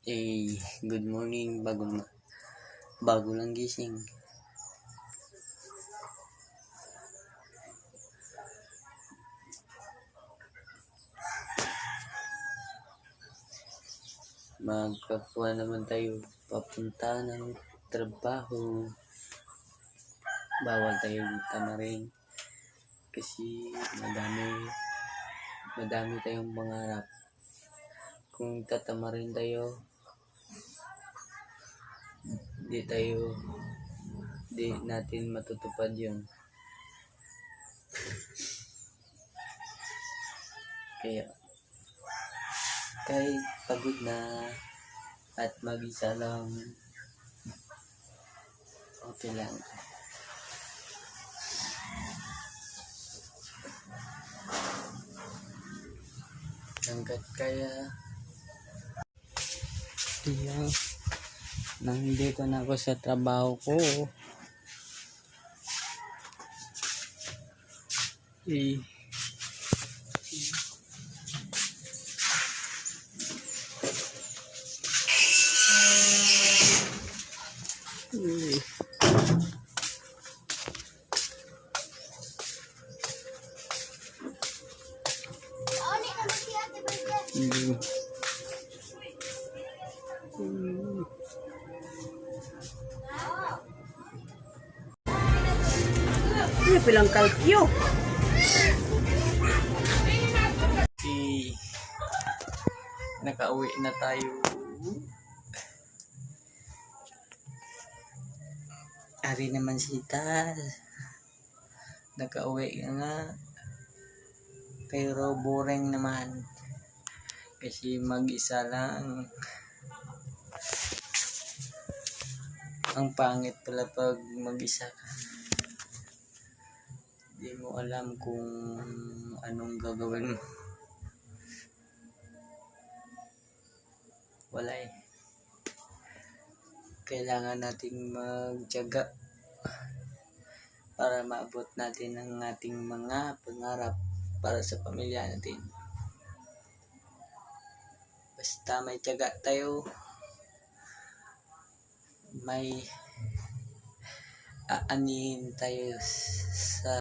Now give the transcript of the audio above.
Good morning, bago lang gising. Magkakuha naman tayo papunta ng trabaho. Bawal tayo tamarin kasi madami tayong pangarap. Kung tatamarin tayo, di natin matutupad yun. Kaya kahit pagod na at mag-isa lang, okay lang. Hanggat kaya, nandito na ako sa trabaho ko. Ini bilang kalkyo. Nakauwi na tayo. Ari naman si Tal. Nakauwi nga. Pero boring naman. Kasi mag-isa lang. Ang pangit pala pag mag-isa ka. Di mo alam kung anong gagawin mo. Wala eh. Kailangan nating magtiyaga para maabot natin ang ating mga pangarap para sa pamilya natin. Basta may tiyaga tayo, may aanihin tayo sa